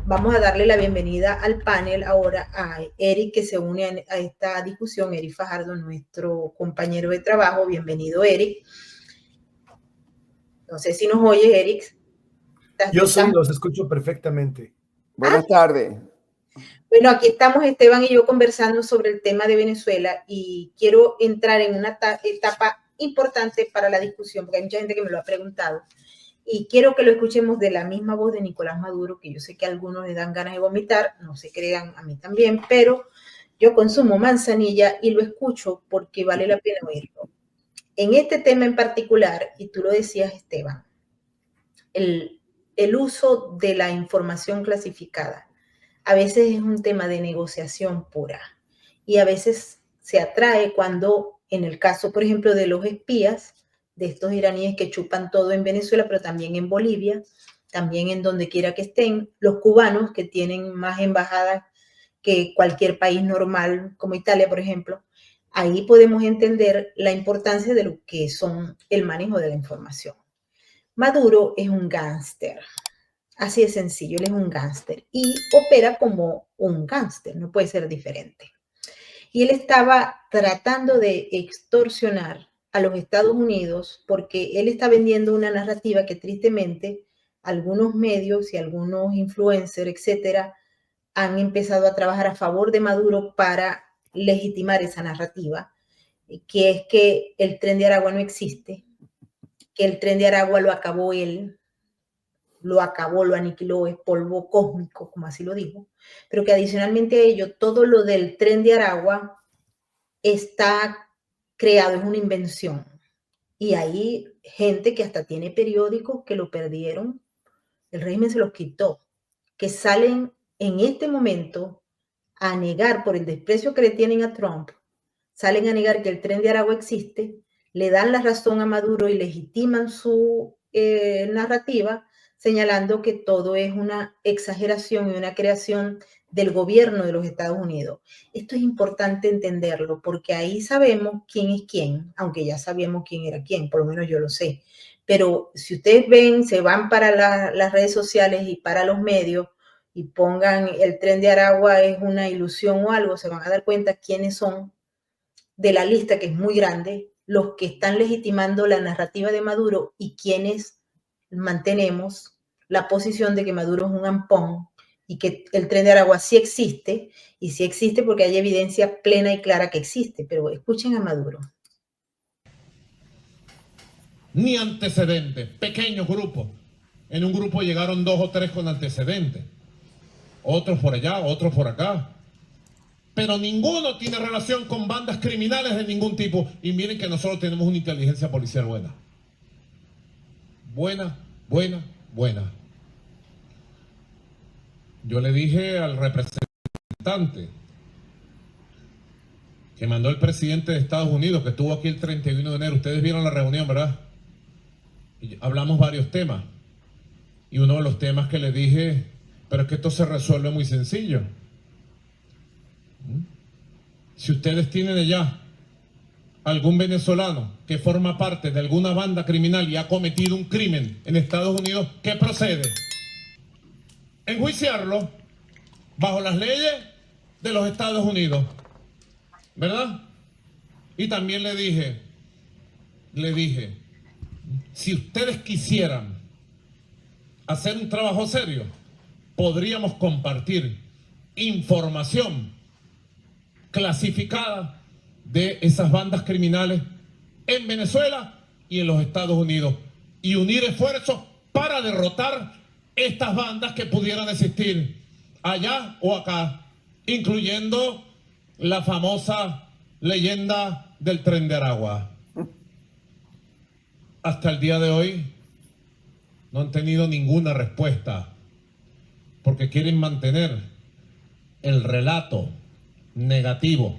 Vamos a darle la bienvenida al panel ahora a Eric, que se une a esta discusión. Eric Fajardo, nuestro compañero de trabajo. Bienvenido, Eric. No sé si nos oyes, Eric. Yo sí, los escucho perfectamente. Buenas tardes. Bueno, aquí estamos Esteban y yo conversando sobre el tema de Venezuela y quiero entrar en una etapa importante para la discusión, porque hay mucha gente que me lo ha preguntado. Y quiero que lo escuchemos de la misma voz de Nicolás Maduro, que yo sé que a algunos les dan ganas de vomitar, no se crean, a mí también, pero yo consumo manzanilla y lo escucho porque vale la pena oírlo. En este tema en particular, y tú lo decías, Esteban, el uso de la información clasificada a veces es un tema de negociación pura y a veces se atrae cuando, en el caso, por ejemplo, de los espías, de estos iraníes que chupan todo en Venezuela, pero también en Bolivia, también en donde quiera que estén, los cubanos que tienen más embajadas que cualquier país normal, como Italia, por ejemplo, ahí podemos entender la importancia de lo que son el manejo de la información. Maduro es un gángster, así de sencillo, él es un gángster y opera como un gángster, no puede ser diferente. Y él estaba tratando de extorsionar a los Estados Unidos porque él está vendiendo una narrativa que tristemente algunos medios y algunos influencers, etcétera, han empezado a trabajar a favor de Maduro para legitimar esa narrativa, que es que el Tren de Aragua no existe, que el Tren de Aragua lo acabó él, lo acabó, lo aniquiló, es polvo cósmico, como así lo dijo, pero que adicionalmente a ello, todo lo del Tren de Aragua está creado, es una invención. Y hay gente que hasta tiene periódicos que lo perdieron, el régimen se los quitó, que salen en este momento a negar por el desprecio que le tienen a Trump, salen a negar que el Tren de Aragua existe, le dan la razón a Maduro y legitiman su narrativa, señalando que todo es una exageración y una creación del gobierno de los Estados Unidos. Esto es importante entenderlo porque ahí sabemos quién es quién, aunque ya sabíamos quién era quién, por lo menos yo lo sé. Pero si ustedes ven, se van para las redes sociales y para los medios y pongan el Tren de Aragua es una ilusión o algo, se van a dar cuenta quiénes son de la lista, que es muy grande, los que están legitimando la narrativa de Maduro y quienes mantenemos la posición de que Maduro es un ampón y que el Tren de Aragua sí existe, y sí existe porque hay evidencia plena y clara que existe, pero escuchen a Maduro. Ni antecedentes, pequeños grupos. En un grupo llegaron 2 o 3 con antecedentes, otros por allá, otros por acá. Pero ninguno tiene relación con bandas criminales de ningún tipo. Y miren que nosotros tenemos una inteligencia policial buena. Buena. Yo le dije al representante que mandó el presidente de Estados Unidos, que estuvo aquí el 31 de enero. Ustedes vieron la reunión, ¿verdad? Y hablamos varios temas. Y uno de los temas que le dije, pero es que esto se resuelve muy sencillo. Si ustedes tienen allá algún venezolano que forma parte de alguna banda criminal y ha cometido un crimen en Estados Unidos, ¿qué procede? Enjuiciarlo bajo las leyes de los Estados Unidos, ¿verdad? Y también le dije, si ustedes quisieran hacer un trabajo serio, podríamos compartir información clasificada de esas bandas criminales en Venezuela y en los Estados Unidos y unir esfuerzos para derrotar estas bandas que pudieran existir allá o acá, incluyendo la famosa leyenda del Tren de Aragua. Hasta el día de hoy no han tenido ninguna respuesta porque quieren mantener el relato negativo,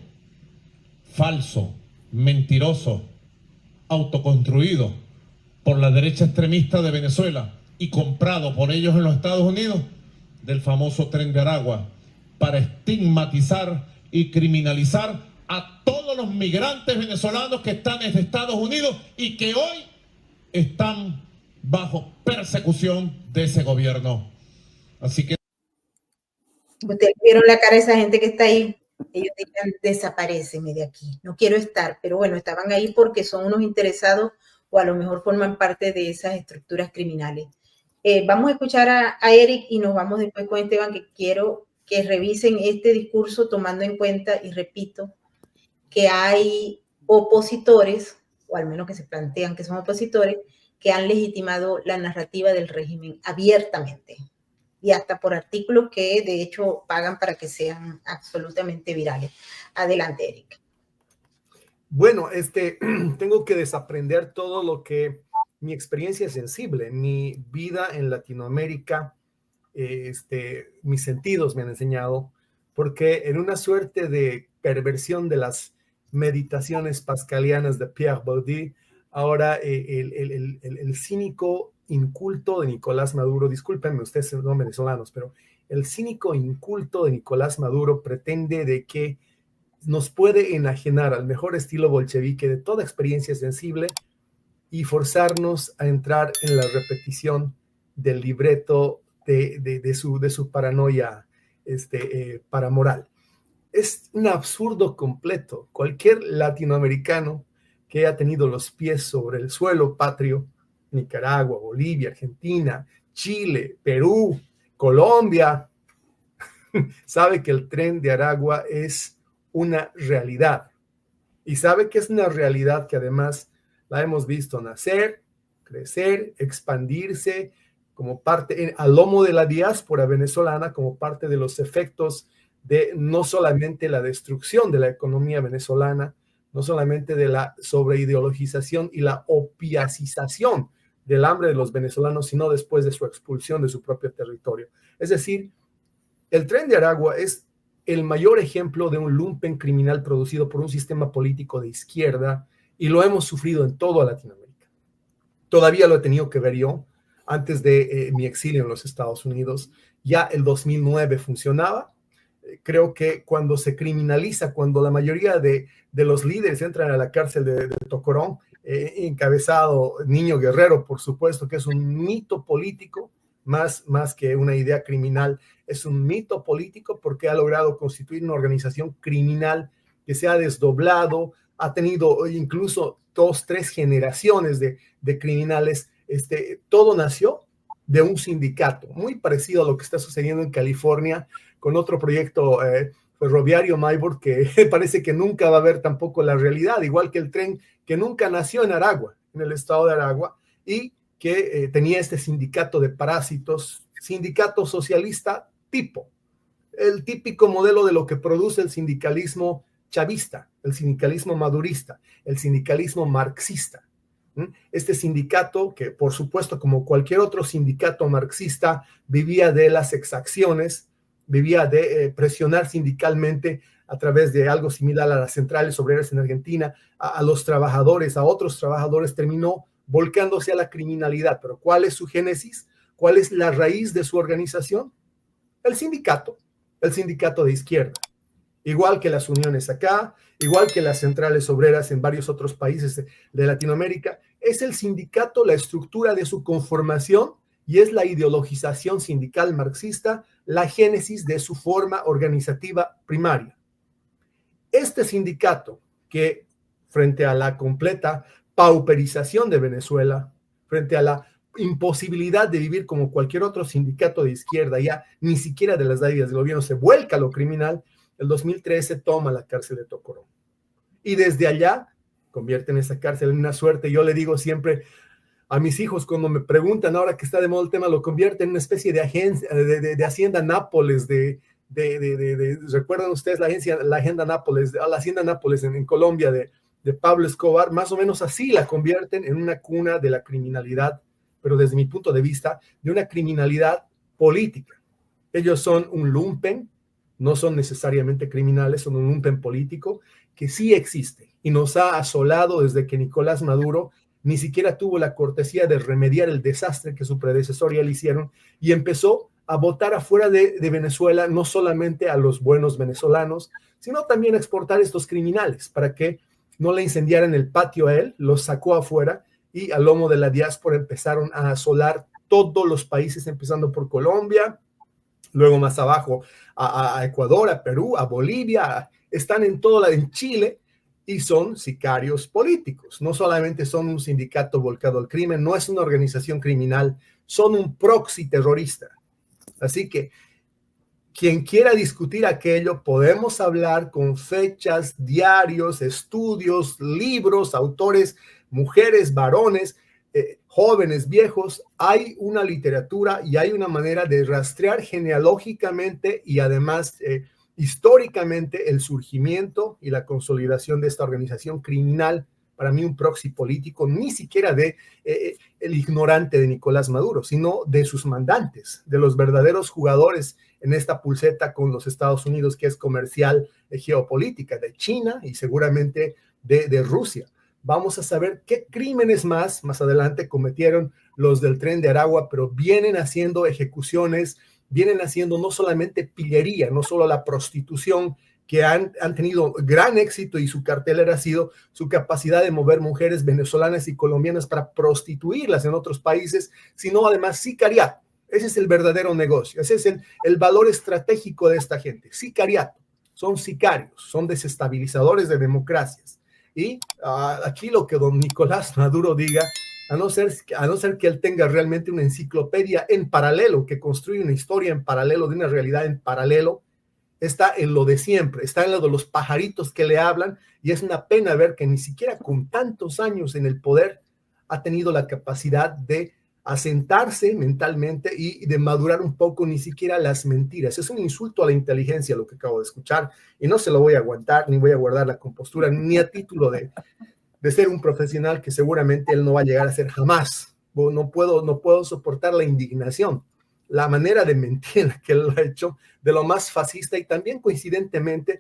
falso, mentiroso, autoconstruido por la derecha extremista de Venezuela y comprado por ellos en los Estados Unidos del famoso Tren de Aragua para estigmatizar y criminalizar a todos los migrantes venezolanos que están en Estados Unidos y que hoy están bajo persecución de ese gobierno. Así que Ustedes vieron la cara de esa gente que está ahí. Ellos dirían, desaparéceme de aquí, no quiero estar. Pero bueno, estaban ahí porque son unos interesados o a lo mejor forman parte de esas estructuras criminales. Vamos a escuchar a Eric y nos vamos después con Esteban, que quiero que revisen este discurso tomando en cuenta, y repito, que hay opositores, o al menos que se plantean que son opositores, que han legitimado la narrativa del régimen abiertamente y hasta por artículos que de hecho pagan para que sean absolutamente virales. Adelante, Eric. Bueno, tengo que desaprender todo lo que mi experiencia es sensible, mi vida en Latinoamérica, mis sentidos me han enseñado, porque en una suerte de perversión de las meditaciones pascalianas de Pierre Bourdieu, ahora el cínico inculto de Nicolás Maduro, discúlpenme ustedes son venezolanos, pero el cínico inculto de Nicolás Maduro pretende de que nos puede enajenar al mejor estilo bolchevique de toda experiencia sensible y forzarnos a entrar en la repetición del libreto de su paranoia paramoral. Es un absurdo completo. Cualquier latinoamericano que haya tenido los pies sobre el suelo patrio, Nicaragua, Bolivia, Argentina, Chile, Perú, Colombia, sabe que el Tren de Aragua es una realidad. Y sabe que es una realidad que además la hemos visto nacer, crecer, expandirse como parte, al lomo de la diáspora venezolana, como parte de los efectos de no solamente la destrucción de la economía venezolana, no solamente de la sobreideologización y la opiacización del hambre de los venezolanos, sino después de su expulsión de su propio territorio. Es decir, el Tren de Aragua es el mayor ejemplo de un lumpen criminal producido por un sistema político de izquierda, y lo hemos sufrido en toda Latinoamérica. Todavía lo he tenido que ver yo antes de mi exilio en los Estados Unidos. Ya el 2009 funcionaba. Creo que cuando se criminaliza, cuando la mayoría de los líderes entran a la cárcel de Tocorón, encabezado Niño Guerrero, por supuesto, que es un mito político, más que una idea criminal, es un mito político porque ha logrado constituir una organización criminal que se ha desdoblado, ha tenido incluso 2, 3 generaciones de criminales. Todo nació de un sindicato, muy parecido a lo que está sucediendo en California con otro proyecto ferroviario, Mayborg, que parece que nunca va a ver tampoco la realidad, igual que el tren que nunca nació en Aragua, en el estado de Aragua, y que tenía este sindicato de parásitos, sindicato socialista tipo, el típico modelo de lo que produce el sindicalismo chavista, el sindicalismo madurista, el sindicalismo marxista. Este sindicato, que por supuesto como cualquier otro sindicato marxista, vivía de las exacciones, vivía de presionar sindicalmente a través de algo similar a las centrales obreras en Argentina, a los trabajadores, a otros trabajadores, terminó volcándose a la criminalidad. Pero ¿cuál es su génesis? ¿Cuál es la raíz de su organización? El sindicato de izquierda. Igual que las uniones acá, igual que las centrales obreras en varios otros países de Latinoamérica, es el sindicato la estructura de su conformación y es la ideologización sindical marxista la génesis de su forma organizativa primaria. Este sindicato que, frente a la completa pauperización de Venezuela, frente a la imposibilidad de vivir como cualquier otro sindicato de izquierda, ya ni siquiera de las dádivas del gobierno, se vuelca a lo criminal, el 2013 toma la cárcel de Tocorón. Y desde allá convierten esa cárcel en una suerte. Yo le digo siempre a mis hijos cuando me preguntan, ahora que está de moda el tema, lo convierte en una especie de agencia, de Hacienda Nápoles, ¿recuerdan ustedes la Hacienda Nápoles en Colombia de Pablo Escobar? Más o menos así la convierten en una cuna de la criminalidad, pero desde mi punto de vista, de una criminalidad política. Ellos son un lumpen, no son necesariamente criminales, son un lumpen político que sí existe y nos ha asolado desde que Nicolás Maduro ni siquiera tuvo la cortesía de remediar el desastre que su predecesor ya le hicieron y empezó a botar afuera de Venezuela no solamente a los buenos venezolanos, sino también a exportar estos criminales para que no le incendiaran el patio a él, los sacó afuera y al lomo de la diáspora empezaron a asolar todos los países, empezando por Colombia, luego más abajo a Ecuador, a Perú, a Bolivia, están en en Chile, y son sicarios políticos. No solamente son un sindicato volcado al crimen, no es una organización criminal, son un proxy terrorista. Así que quien quiera discutir aquello, podemos hablar con fechas, diarios, estudios, libros, autores, mujeres, varones, jóvenes, viejos. Hay una literatura y hay una manera de rastrear genealógicamente y además históricamente el surgimiento y la consolidación de esta organización criminal. Para mí un proxy político, ni siquiera de el ignorante de Nicolás Maduro, sino de sus mandantes, de los verdaderos jugadores en esta pulseta con los Estados Unidos, que es comercial, geopolítica, de China y seguramente de Rusia. Vamos a saber qué crímenes más adelante cometieron los del Tren de Aragua, pero vienen haciendo ejecuciones, vienen haciendo no solamente pillería, no solo la prostitución, que han tenido gran éxito y su cartelera ha sido su capacidad de mover mujeres venezolanas y colombianas para prostituirlas en otros países, sino además sicariato. Ese es el verdadero negocio, ese es el valor estratégico de esta gente, sicariato. Son sicarios, son desestabilizadores de democracias. Y aquí lo que don Nicolás Maduro diga, a no ser que él tenga realmente una enciclopedia en paralelo, que construye una historia en paralelo de una realidad en paralelo, está en lo de siempre, está en lo de los pajaritos que le hablan, y es una pena ver que ni siquiera con tantos años en el poder ha tenido la capacidad de asentarse mentalmente y de madurar un poco ni siquiera las mentiras. Es un insulto a la inteligencia lo que acabo de escuchar, y no se lo voy a aguantar, ni voy a guardar la compostura, ni a título de ser un profesional que seguramente él no va a llegar a ser jamás. No puedo soportar la indignación, la manera de mentir que él lo ha hecho, de lo más fascista, y también coincidentemente,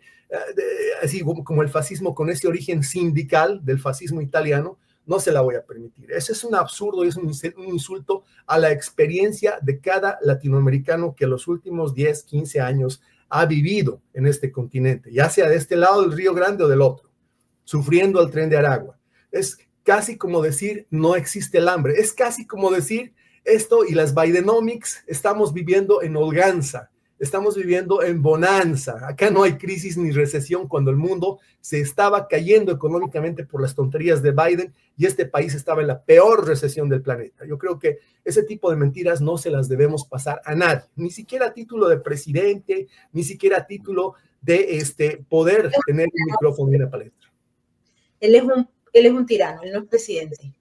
así como el fascismo con ese origen sindical del fascismo italiano, no se la voy a permitir. Ese es un absurdo y es un insulto a la experiencia de cada latinoamericano que los últimos 10, 15 años ha vivido en este continente, ya sea de este lado del Río Grande o del otro, sufriendo el Tren de Aragua. Es casi como decir no existe el hambre, es casi como decir esto y las Bidenomics, estamos viviendo en holganza, estamos viviendo en bonanza. Acá no hay crisis ni recesión, cuando el mundo se estaba cayendo económicamente por las tonterías de Biden y este país estaba en la peor recesión del planeta. Yo creo que ese tipo de mentiras no se las debemos pasar a nadie, ni siquiera a título de presidente, ni siquiera a título de poder tener un micrófono y una palestra. Él es un tirano, él no es presidente.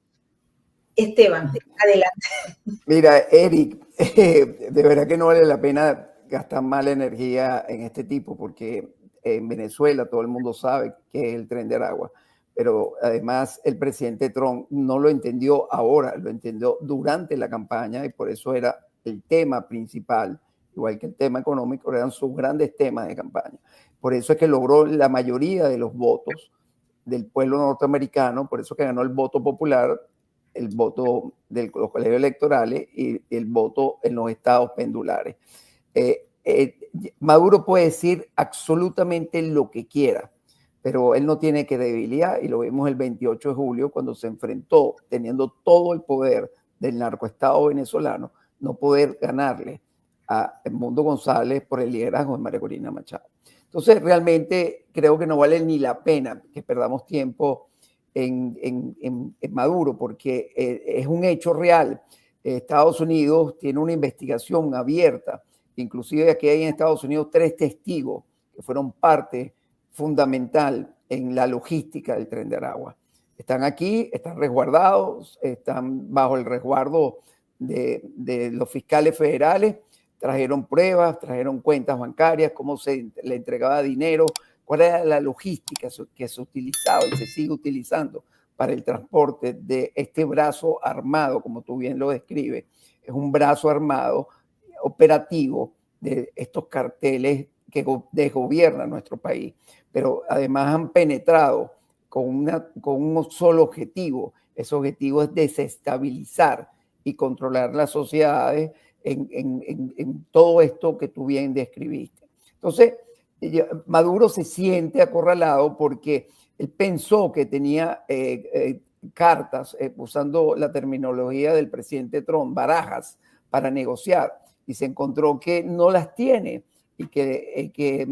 Esteban, adelante. Mira, Eric, de verdad que no vale la pena gastar mala energía en este tipo, porque en Venezuela todo el mundo sabe que es el Tren de Aragua, pero además el presidente Trump no lo entendió ahora, lo entendió durante la campaña, y por eso era el tema principal, igual que el tema económico, eran sus grandes temas de campaña. Por eso es que logró la mayoría de los votos del pueblo norteamericano, por eso que ganó el voto popular, el voto de los colegios electorales y el voto en los estados pendulares. Maduro puede decir absolutamente lo que quiera, pero él no tiene credibilidad, y lo vimos el 28 de julio cuando se enfrentó, teniendo todo el poder del narcoestado venezolano, no poder ganarle a Edmundo González por el liderazgo de María Corina Machado. Entonces, realmente creo que no vale ni la pena que perdamos tiempo en Maduro, porque es un hecho real. Estados Unidos tiene una investigación abierta, inclusive aquí hay en Estados Unidos 3 testigos que fueron parte fundamental en la logística del Tren de Aragua. Están aquí, están resguardados, están bajo el resguardo de los fiscales federales, trajeron pruebas, trajeron cuentas bancarias, cómo se le entregaba dinero, cuál era la logística que se utilizaba y se sigue utilizando para el transporte de este brazo armado, como tú bien lo describes. Es un brazo armado operativo de estos carteles que desgobiernan nuestro país, pero además han penetrado con un solo objetivo. Ese objetivo es desestabilizar y controlar las sociedades en todo esto que tú bien describiste. Entonces, Maduro se siente acorralado porque él pensó que tenía cartas, usando la terminología del presidente Trump, barajas para negociar. y se encontró que no las tiene y que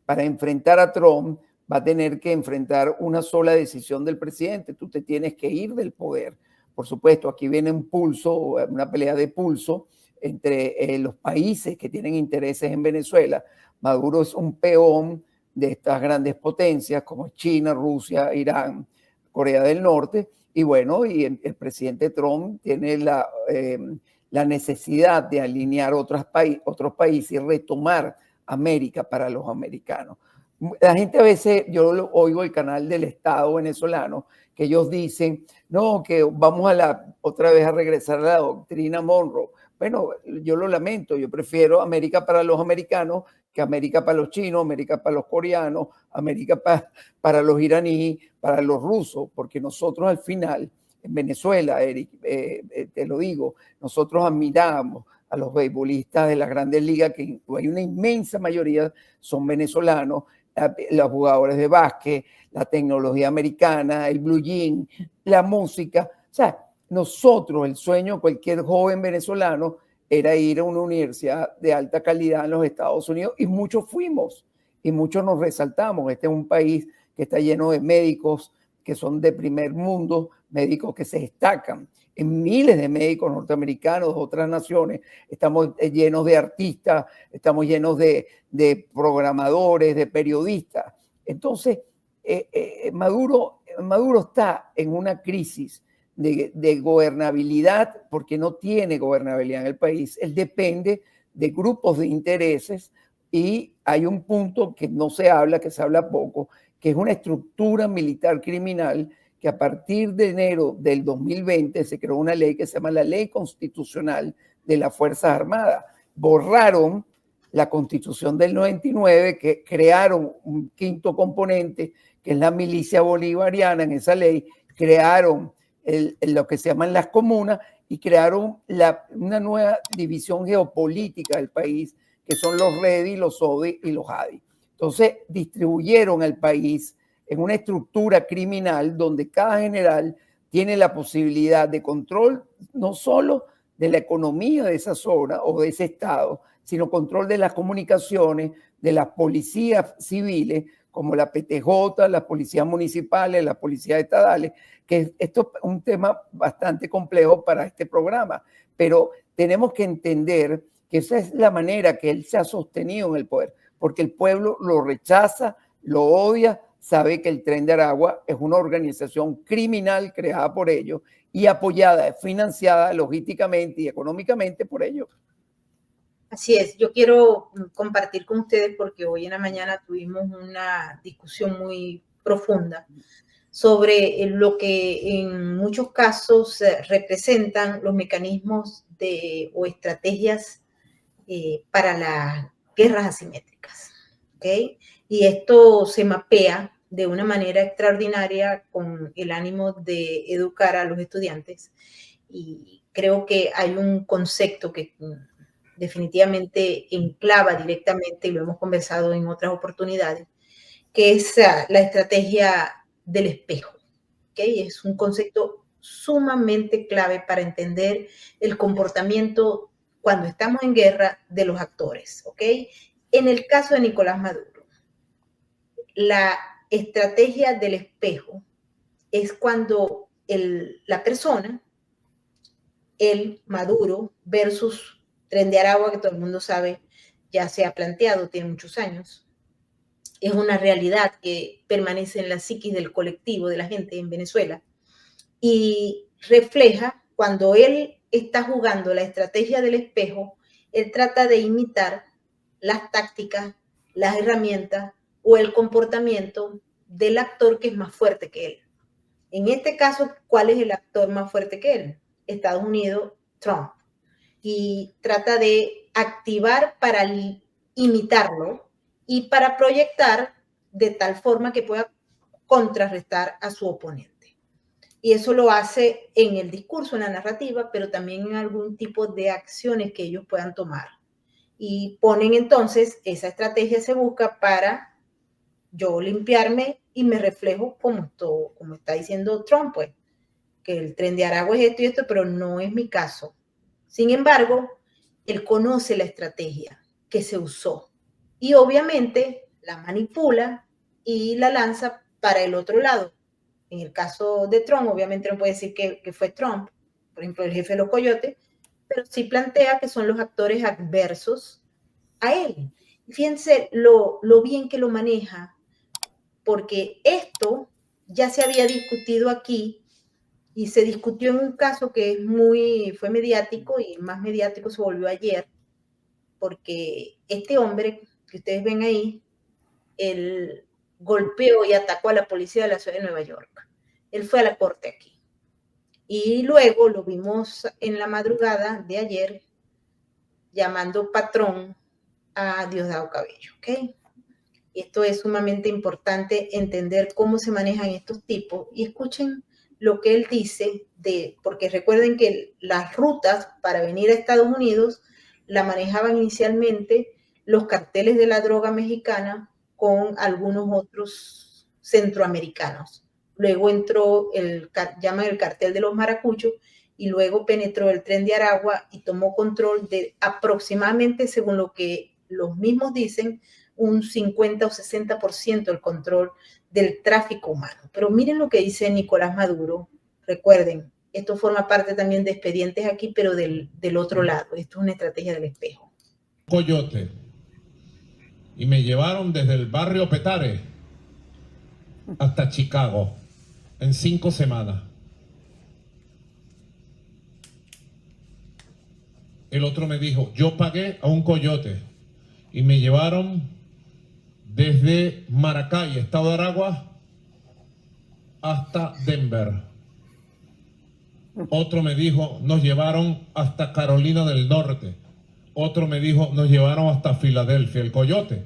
para enfrentar a Trump va a tener que enfrentar una sola decisión del presidente. Tú te tienes que ir del poder. Por supuesto, aquí viene un pulso, una pelea de pulso entre los países que tienen intereses en Venezuela. Maduro es un peón de estas grandes potencias como China, Rusia, Irán, Corea del Norte, y bueno, y el presidente Trump tiene la necesidad de alinear otros países y retomar América para los americanos. La gente a veces, yo oigo el canal del Estado venezolano, que ellos dicen, no, que vamos otra vez a regresar a la doctrina Monroe. Bueno, yo lo lamento, yo prefiero América para los americanos que América para los chinos, América para los coreanos, América para los iraníes, para los rusos, porque nosotros al final, en Venezuela, Eric, te lo digo, nosotros admiramos a los beisbolistas de las grandes ligas, que hay una inmensa mayoría son venezolanos, los jugadores de básquet, la tecnología americana, el blue jean, la música. O sea, nosotros, el sueño de cualquier joven venezolano era ir a una universidad de alta calidad en los Estados Unidos, y muchos fuimos y muchos nos resaltamos. Este es un país que está lleno de médicos que son de primer mundo, médicos que se destacan. En miles de médicos norteamericanos de otras naciones, estamos llenos de artistas, estamos llenos de programadores, de periodistas. Entonces, Maduro está en una crisis de gobernabilidad, porque no tiene gobernabilidad en el país. Él depende de grupos de intereses, y hay un punto que no se habla, que se habla poco, que es una estructura militar criminal, que a partir de enero del 2020 se creó una ley que se llama la Ley Constitucional de las Fuerzas Armadas. Borraron la Constitución del 99, que crearon un quinto componente, que es la milicia bolivariana. En esa ley crearon lo que se llaman las comunas, y crearon una nueva división geopolítica del país, que son los REDI, los ODI y los ADI. Entonces distribuyeron al país en una estructura criminal donde cada general tiene la posibilidad de control no solo de la economía de esa zona o de ese estado, sino control de las comunicaciones, de las policías civiles, como la PTJ, las policías municipales, las policías estatales, que esto es un tema bastante complejo para este programa, pero tenemos que entender que esa es la manera que él se ha sostenido en el poder, porque el pueblo lo rechaza, lo odia, sabe que el Tren de Aragua es una organización criminal creada por ellos y apoyada, financiada logísticamente y económicamente por ellos. Así es, yo quiero compartir con ustedes, porque hoy en la mañana tuvimos una discusión muy profunda sobre lo que en muchos casos representan los mecanismos o estrategias para las guerras asimétricas, ¿ok? Y esto se mapea de una manera extraordinaria con el ánimo de educar a los estudiantes, y creo que hay un concepto que definitivamente enclava directamente, y lo hemos conversado en otras oportunidades, que es la estrategia del espejo, ¿okay? Es un concepto sumamente clave para entender el comportamiento cuando estamos en guerra de los actores, ¿ok? En el caso de Nicolás Maduro, la estrategia del espejo es cuando la persona, el Maduro versus Tren de Aragua, que todo el mundo sabe, ya se ha planteado, tiene muchos años, es una realidad que permanece en la psiquis del colectivo, de la gente en Venezuela, y refleja cuando él está jugando la estrategia del espejo. Él trata de imitar las tácticas, las herramientas o el comportamiento del actor que es más fuerte que él. En este caso, ¿cuál es el actor más fuerte que él? Estados Unidos, Trump. Y trata de activar para imitarlo y para proyectar de tal forma que pueda contrarrestar a su oponente. Y eso lo hace en el discurso, en la narrativa, pero también en algún tipo de acciones que ellos puedan tomar. Y ponen entonces, esa estrategia se busca para yo limpiarme y me reflejo como está diciendo Trump, pues, que el Tren de Aragua es esto y esto, pero no es mi caso. Sin embargo, él conoce la estrategia que se usó y obviamente la manipula y la lanza para el otro lado. En el caso de Trump, obviamente no puede decir que fue Trump, por ejemplo, el jefe de los coyotes, pero sí plantea que son los actores adversos a él. Fíjense lo bien que lo maneja, porque esto ya se había discutido aquí y se discutió en un caso que fue mediático y más mediático se volvió ayer, porque este hombre que ustedes ven ahí, él golpeó y atacó a la policía de la ciudad de Nueva York. Él fue a la corte aquí. Y luego lo vimos en la madrugada de ayer llamando patrón a Diosdado Cabello, ¿ok? Y esto es sumamente importante entender cómo se manejan estos tipos y escuchen lo que él dice, porque recuerden que las rutas para venir a Estados Unidos la manejaban inicialmente los carteles de la droga mexicana con algunos otros centroamericanos. Luego entró llaman el cartel de los maracuchos y luego penetró el tren de Aragua y tomó control de aproximadamente, según lo que los mismos dicen, un 50 o 60% el control del tráfico humano. Pero miren lo que dice Nicolás Maduro. Recuerden, esto forma parte también de expedientes aquí, pero del otro lado. Esto es una estrategia del espejo. Coyote. Y me llevaron desde el barrio Petare hasta Chicago en 5 semanas. El otro me dijo, yo pagué a un coyote y me llevaron desde Maracay, estado de Aragua, hasta Denver. Otro me dijo, nos llevaron hasta Carolina del Norte. Otro me dijo, nos llevaron hasta Filadelfia, el coyote.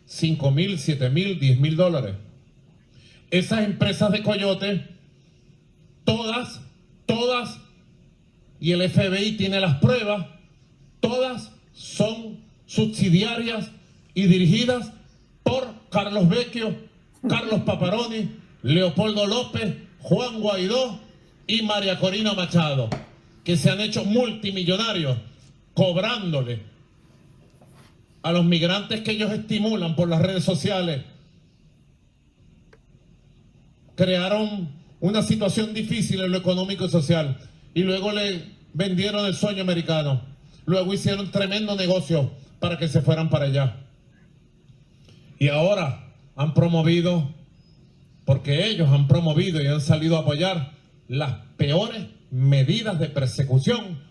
5,000, 7,000, 10,000 dólares. Esas empresas de coyote, todas, y el FBI tiene las pruebas, todas son subsidiarias y dirigidas por Carlos Vecchio, Carlos Paparoni, Leopoldo López, Juan Guaidó y María Corina Machado, que se han hecho multimillonarios cobrándole a los migrantes que ellos estimulan por las redes sociales. Crearon una situación difícil en lo económico y social y luego le vendieron el sueño americano. Luego hicieron tremendo negocio para que se fueran para allá. Y ahora han promovido, porque ellos han promovido y han salido a apoyar las peores medidas de persecución,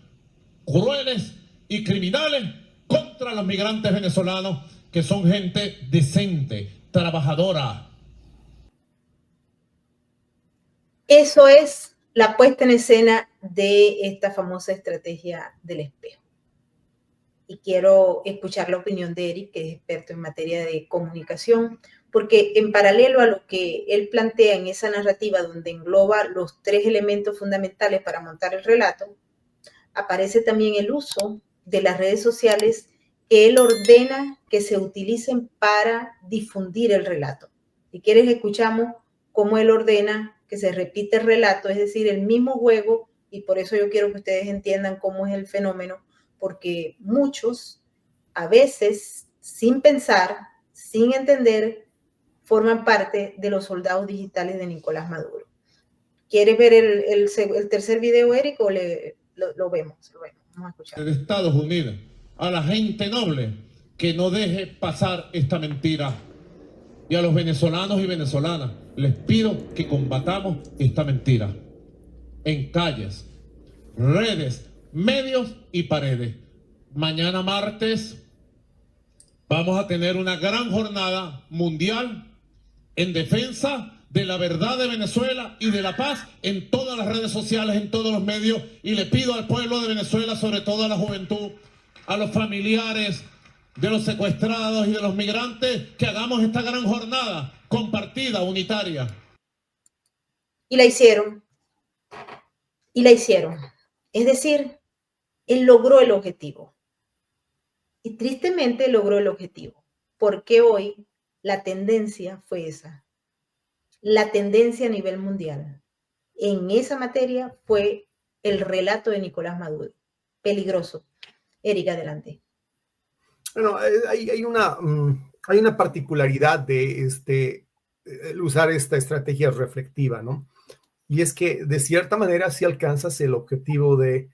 crueles y criminales contra los migrantes venezolanos, que son gente decente, trabajadora. Eso es la puesta en escena de esta famosa estrategia del espejo. Y quiero escuchar la opinión de Eric, que es experto en materia de comunicación, porque en paralelo a lo que él plantea en esa narrativa donde engloba los 3 elementos fundamentales para montar el relato, aparece también el uso de las redes sociales que él ordena que se utilicen para difundir el relato. Si quieres, escuchamos cómo él ordena que se repite el relato, es decir, el mismo juego, y por eso yo quiero que ustedes entiendan cómo es el fenómeno, porque muchos, a veces, sin pensar, sin entender, forman parte de los soldados digitales de Nicolás Maduro. ¿Quieres ver el tercer video, Eric, o lo vemos? Vamos a escuchar. De Estados Unidos, a la gente noble, que no deje pasar esta mentira. Y a los venezolanos y venezolanas, les pido que combatamos esta mentira. En calles, redes, medios y paredes. Mañana martes vamos a tener una gran jornada mundial en defensa de la verdad de Venezuela y de la paz en todas las redes sociales, en todos los medios. Y le pido al pueblo de Venezuela, sobre todo a la juventud, a los familiares de los secuestrados y de los migrantes, que hagamos esta gran jornada compartida, unitaria. Y la hicieron. Y la hicieron. Es decir, él logró el objetivo. Y tristemente logró el objetivo. Porque hoy la tendencia fue esa. La tendencia a nivel mundial en esa materia fue el relato de Nicolás Maduro. Peligroso. Eric, adelante. Bueno, hay una particularidad de el usar esta estrategia reflectiva, ¿no? Y es que de cierta manera sí alcanzas el objetivo de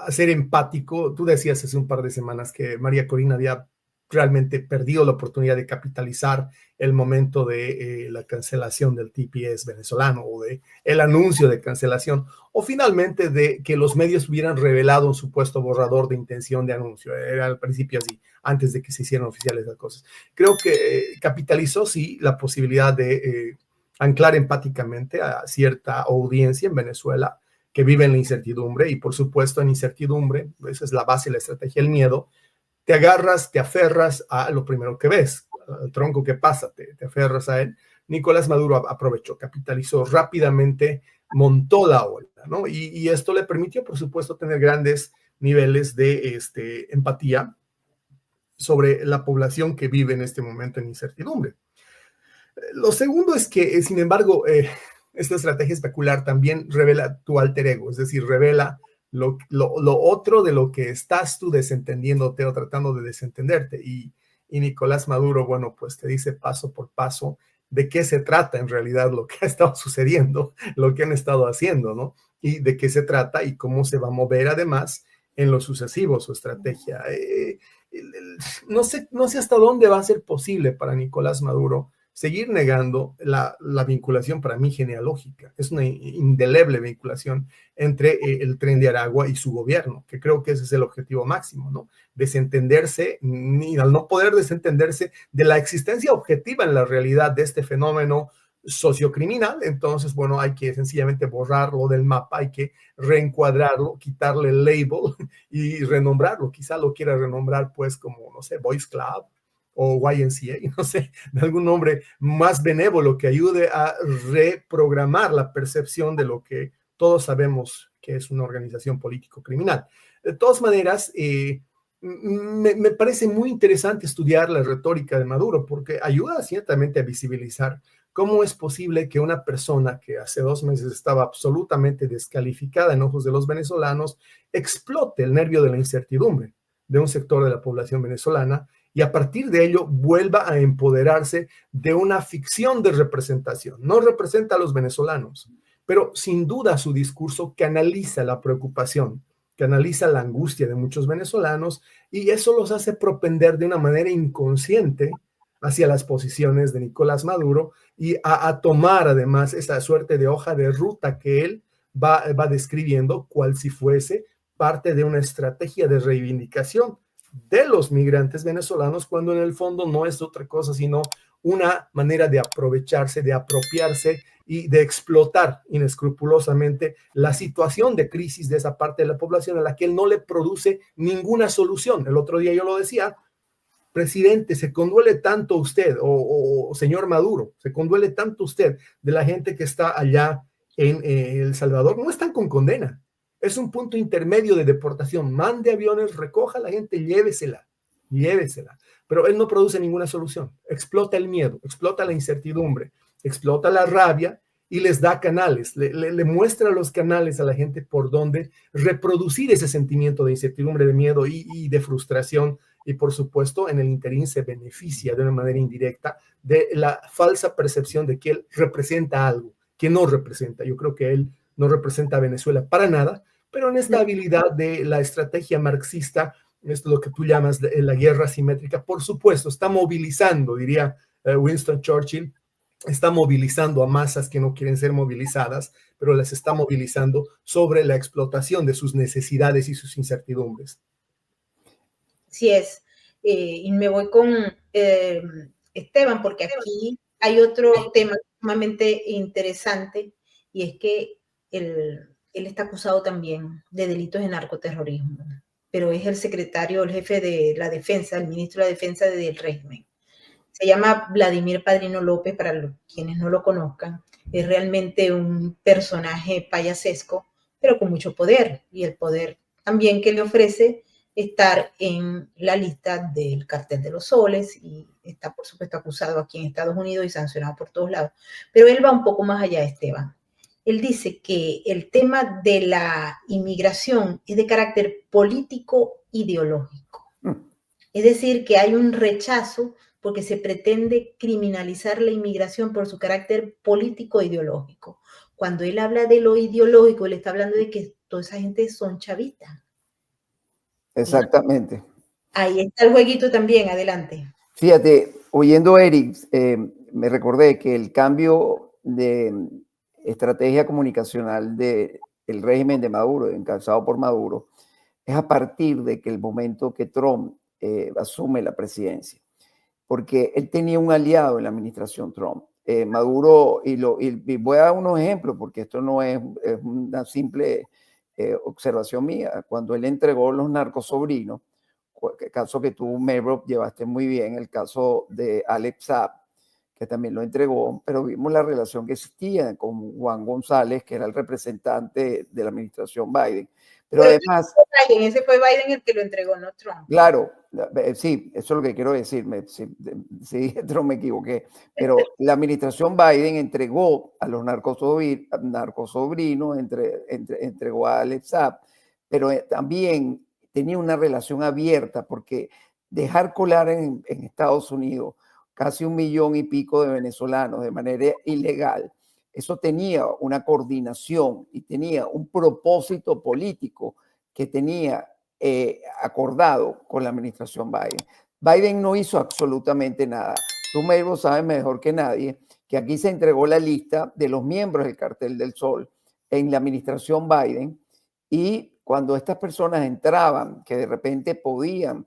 ser empático. Tú decías hace un par de semanas que María Corina había realmente perdido la oportunidad de capitalizar el momento de la cancelación del TPS venezolano o de el anuncio de cancelación o finalmente de que los medios hubieran revelado un supuesto borrador de intención de anuncio. Era al principio así, antes de que se hicieran oficiales las cosas. Creo que capitalizó sí la posibilidad de anclar empáticamente a cierta audiencia en Venezuela que vive en la incertidumbre y por supuesto en incertidumbre, esa es la base de la estrategia, el miedo. Te agarras, te aferras a lo primero que ves, al tronco que pasa, te aferras a él. Nicolás Maduro aprovechó, capitalizó rápidamente, montó la ola, ¿no? Y esto le permitió, por supuesto, tener grandes niveles de empatía sobre la población que vive en este momento en incertidumbre. Lo segundo es que, sin embargo, esta estrategia especular también revela tu alter ego, es decir, revela lo otro de lo que estás tú desentendiéndote o tratando de desentenderte. Y Nicolás Maduro, bueno, pues te dice paso por paso de qué se trata en realidad lo que ha estado sucediendo, lo que han estado haciendo, ¿no? Y de qué se trata y cómo se va a mover además en lo sucesivo su estrategia. No sé hasta dónde va a ser posible para Nicolás Maduro seguir negando la vinculación para mí genealógica. Es una indeleble vinculación entre el Tren de Aragua y su gobierno, que creo que ese es el objetivo máximo, ¿no? Desentenderse, y al no poder desentenderse de la existencia objetiva en la realidad de este fenómeno sociocriminal, entonces, bueno, hay que sencillamente borrarlo del mapa, hay que reencuadrarlo, quitarle el label y renombrarlo. Quizá lo quiera renombrar pues como, no sé, Boys Club o YMCA, no sé, de algún nombre más benévolo que ayude a reprogramar la percepción de lo que todos sabemos que es una organización político-criminal. De todas maneras, me parece muy interesante estudiar la retórica de Maduro porque ayuda ciertamente a visibilizar cómo es posible que una persona que hace 2 meses estaba absolutamente descalificada en ojos de los venezolanos explote el nervio de la incertidumbre de un sector de la población venezolana y a partir de ello vuelva a empoderarse de una ficción de representación. No representa a los venezolanos, pero sin duda su discurso canaliza la preocupación, canaliza la angustia de muchos venezolanos y eso los hace propender de una manera inconsciente hacia las posiciones de Nicolás Maduro y a tomar además esa suerte de hoja de ruta que él va describiendo, cual si fuese parte de una estrategia de reivindicación de los migrantes venezolanos, cuando en el fondo no es otra cosa sino una manera de aprovecharse, de apropiarse y de explotar inescrupulosamente la situación de crisis de esa parte de la población a la que él no le produce ninguna solución. El otro día yo lo decía, presidente, se conduele tanto usted, o señor Maduro, se conduele tanto usted de la gente que está allá en El Salvador, no están con condena. Es un punto intermedio de deportación. Mande aviones, recoja a la gente, llévesela. Pero él no produce ninguna solución. Explota el miedo, explota la incertidumbre, explota la rabia y les da canales, le muestra los canales a la gente por donde reproducir ese sentimiento de incertidumbre, de miedo y de frustración. Y por supuesto, en el interín se beneficia de una manera indirecta de la falsa percepción de que él representa algo que no representa. Yo creo que él no representa a Venezuela para nada, pero en esta habilidad de la estrategia marxista, esto es lo que tú llamas la guerra asimétrica, por supuesto, está movilizando, diría Winston Churchill, está movilizando a masas que no quieren ser movilizadas, pero las está movilizando sobre la explotación de sus necesidades y sus incertidumbres. Así es. Y me voy con Esteban, porque aquí hay otro tema sumamente interesante, y es que él está acusado también de delitos de narcoterrorismo, pero es el secretario, el jefe de la defensa, el ministro de la defensa del régimen. Se llama Vladimir Padrino López, para quienes no lo conozcan. Es realmente un personaje payasesco, pero con mucho poder, y el poder también que le ofrece estar en la lista del Cartel de los Soles, y está, por supuesto, acusado aquí en Estados Unidos y sancionado por todos lados. Pero él va un poco más allá, Esteban. él dice que el tema de la inmigración es de carácter político ideológico. Es decir, que hay un rechazo porque se pretende criminalizar la inmigración por su carácter político ideológico. Cuando él habla de lo ideológico, él está hablando de que toda esa gente son chavistas. Exactamente. Ahí está el jueguito también, adelante. Fíjate, oyendo a Eric, me recordé que el cambio de estrategia comunicacional del régimen de Maduro, encabezado por Maduro, es a partir de que el momento que Trump asume la presidencia, porque él tenía un aliado en la administración Trump. Maduro, y voy a dar unos ejemplos, porque esto no es una simple observación mía. Cuando él entregó los narcosobrinos, el caso que tú, Meryl, llevaste muy bien, el caso de Alex Saab, que también lo entregó, pero vimos la relación que existía con Juan González, que era el representante de la administración Biden. Pero además... Ese fue Biden el que lo entregó, no Trump. Claro, sí, eso es lo que quiero decir. Si dije Trump me equivoqué. Pero la administración Biden entregó a los narcosobrinos, entregó a Alex Saab, pero también tenía una relación abierta, porque dejar colar en Estados Unidos casi 1 millón y pico de venezolanos de manera ilegal, eso tenía una coordinación y tenía un propósito político que tenía acordado con la administración Biden. Biden no hizo absolutamente nada. Tú, Mabel, sabes mejor que nadie que aquí se entregó la lista de los miembros del Cartel del Sol en la administración Biden, y cuando estas personas entraban, que de repente podían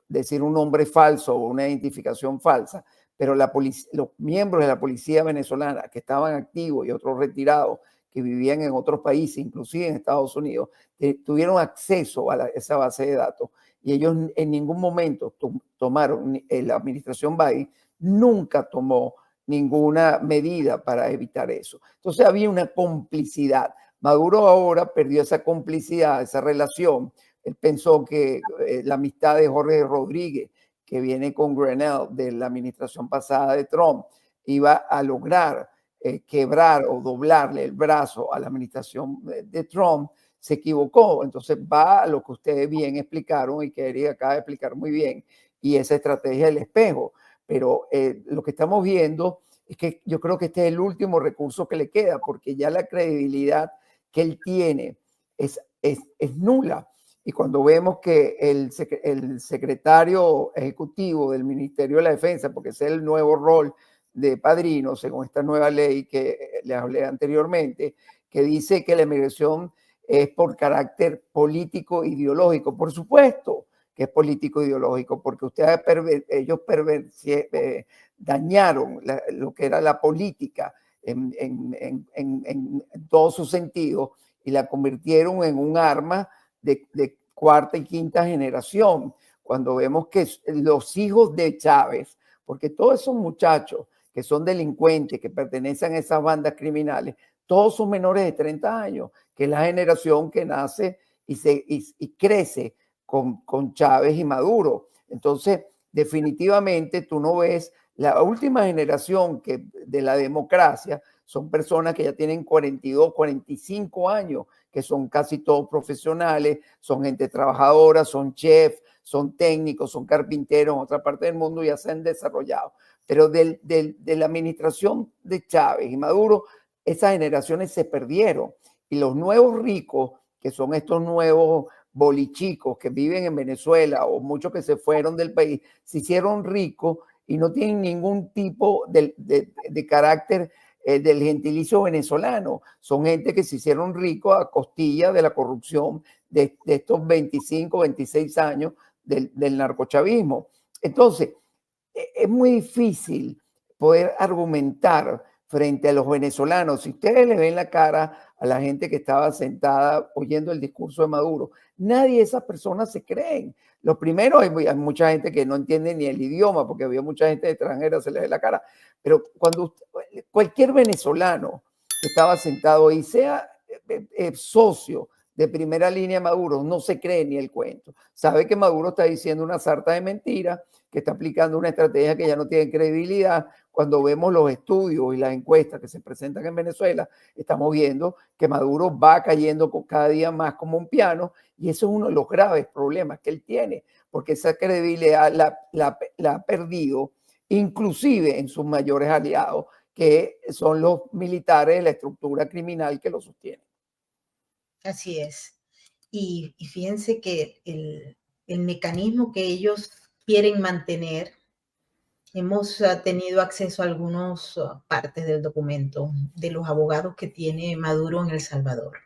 decir un nombre falso o una identificación falsa, pero los miembros de la policía venezolana que estaban activos y otros retirados que vivían en otros países, inclusive en Estados Unidos, tuvieron acceso a esa base de datos, y ellos en ningún momento tomaron, la administración Biden nunca tomó ninguna medida para evitar eso. Entonces había una complicidad. Maduro ahora perdió esa complicidad, esa relación. Él pensó que la amistad de Jorge Rodríguez, que viene con Grenell de la administración pasada de Trump, iba a lograr quebrar o doblarle el brazo a la administración de Trump. Se equivocó. Entonces va a lo que ustedes bien explicaron y que Eric acaba de explicar muy bien, y esa estrategia del espejo. Pero lo que estamos viendo es que yo creo que este es el último recurso que le queda, porque ya la credibilidad que él tiene es nula. Y cuando vemos que el secretario ejecutivo del Ministerio de la Defensa, porque ese es el nuevo rol de padrino, según esta nueva ley que les hablé anteriormente, que dice que la inmigración es por carácter político ideológico. Por supuesto que es político ideológico, porque ellos dañaron lo que era la política en todo su sentido, y la convirtieron en un arma de cuarta y quinta generación. Cuando vemos que los hijos de Chávez, porque todos esos muchachos que son delincuentes, que pertenecen a esas bandas criminales, todos son menores de 30 años, que es la generación que nace y crece con Chávez y Maduro. Entonces, definitivamente tú no ves la última generación de la democracia, son personas que ya tienen 42, 45 años, que son casi todos profesionales, son gente trabajadora, son chefs, son técnicos, son carpinteros en otra parte del mundo, ya se han desarrollado. Pero de la administración de Chávez y Maduro, esas generaciones se perdieron. Y los nuevos ricos, que son estos nuevos bolichicos que viven en Venezuela, o muchos que se fueron del país, se hicieron ricos y no tienen ningún tipo de carácter del gentilicio venezolano. Son gente que se hicieron ricos a costilla de la corrupción de estos 25, 26 años del narcochavismo. Entonces, es muy difícil poder argumentar frente a los venezolanos. Si ustedes le ven la cara a la gente que estaba sentada oyendo el discurso de Maduro, nadie de esas personas se creen. Lo primero, hay mucha gente que no entiende ni el idioma, porque había mucha gente extranjera, se le ve la cara. Pero cuando cualquier venezolano que estaba sentado ahí, sea socio de primera línea de Maduro, no se cree ni el cuento. Sabe que Maduro está diciendo una sarta de mentiras, que está aplicando una estrategia que ya no tiene credibilidad, cuando vemos los estudios y las encuestas que se presentan en Venezuela, estamos viendo que Maduro va cayendo cada día más como un piano, y eso es uno de los graves problemas que él tiene, porque esa credibilidad la ha perdido, inclusive en sus mayores aliados, que son los militares de la estructura criminal que lo sostienen. Así es. Y fíjense que el mecanismo que ellos quieren mantener, hemos tenido acceso a algunas partes del documento de los abogados que tiene Maduro en El Salvador.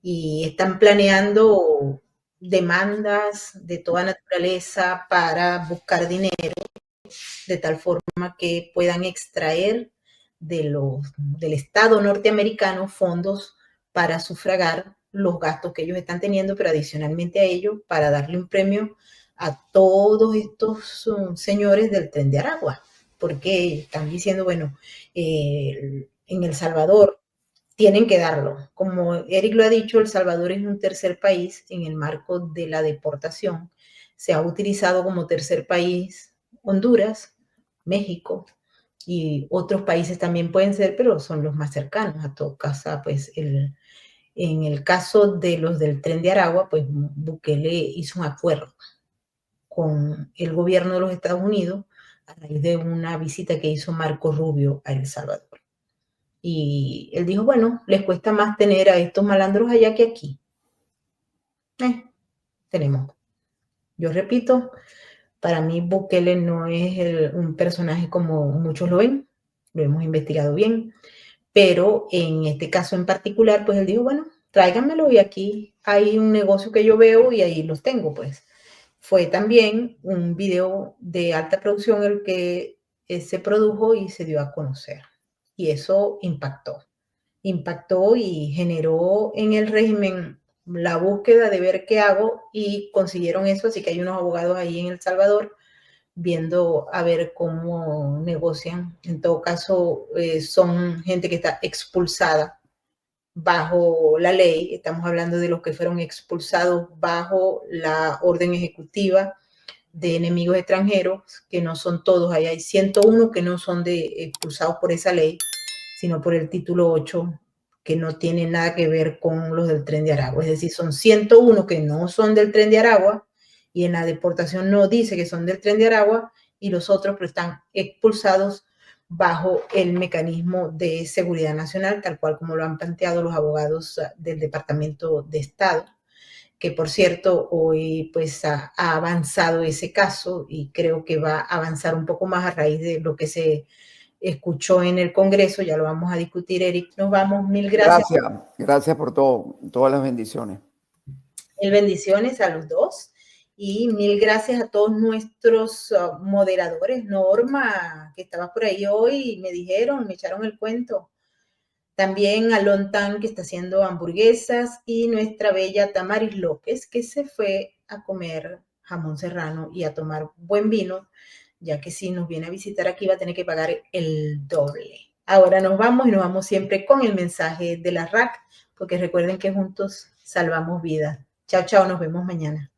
Y están planeando demandas de toda naturaleza para buscar dinero, de tal forma que puedan extraer del Estado norteamericano fondos para sufragar los gastos que ellos están teniendo, pero adicionalmente a ello, para darle un premio a todos estos señores del Tren de Aragua, porque están diciendo, bueno, en El Salvador tienen que darlo. Como Eric lo ha dicho, El Salvador es un tercer país en el marco de la deportación. Se ha utilizado como tercer país Honduras, México y otros países también pueden ser, pero son los más cercanos. A todo caso, pues en el caso de los del Tren de Aragua, pues Bukele hizo un acuerdo con el gobierno de los Estados Unidos a raíz de una visita que hizo Marco Rubio a El Salvador. Y él dijo, bueno, les cuesta más tener a estos malandros allá que aquí. Tenemos. Yo repito, para mí Bukele no es un personaje como muchos lo ven, lo hemos investigado bien, pero en este caso en particular, pues él dijo, bueno, tráiganmelo y aquí hay un negocio que yo veo y ahí los tengo, pues. Fue también un video de alta producción el que se produjo y se dio a conocer. Y eso impactó y generó en el régimen la búsqueda de ver qué hago y consiguieron eso, así que hay unos abogados ahí en El Salvador viendo a ver cómo negocian. En todo caso, son gente que está expulsada bajo la ley. Estamos hablando de los que fueron expulsados bajo la orden ejecutiva de enemigos extranjeros, que no son todos, ahí hay 101 que no son expulsados por esa ley, sino por el título 8, que no tiene nada que ver con los del Tren de Aragua. Es decir, son 101 que no son del Tren de Aragua, y en la deportación no dice que son del Tren de Aragua, y los otros pero están expulsados bajo el mecanismo de seguridad nacional, tal cual como lo han planteado los abogados del Departamento de Estado, que por cierto hoy pues ha avanzado ese caso y creo que va a avanzar un poco más a raíz de lo que se escuchó en el Congreso. Ya lo vamos a discutir, Eric. Nos vamos, mil gracias. Gracias por todo, todas las bendiciones. Mil bendiciones a los dos. Y mil gracias a todos nuestros moderadores. Norma, que estabas por ahí hoy, me echaron el cuento. También a Lontan, que está haciendo hamburguesas, y nuestra bella Tamaris López, que se fue a comer jamón serrano y a tomar buen vino, ya que si nos viene a visitar aquí va a tener que pagar el doble. Ahora nos vamos y nos vamos siempre con el mensaje de la RAC, porque recuerden que juntos salvamos vidas. Chao, chao, nos vemos mañana.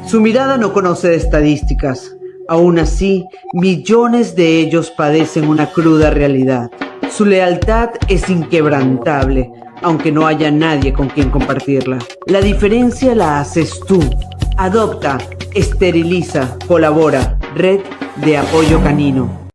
Su mirada no conoce de estadísticas. Aún así, millones de ellos padecen una cruda realidad. Su lealtad es inquebrantable, aunque no haya nadie con quien compartirla. La diferencia la haces tú. Adopta, esteriliza, colabora. Red de Apoyo Canino.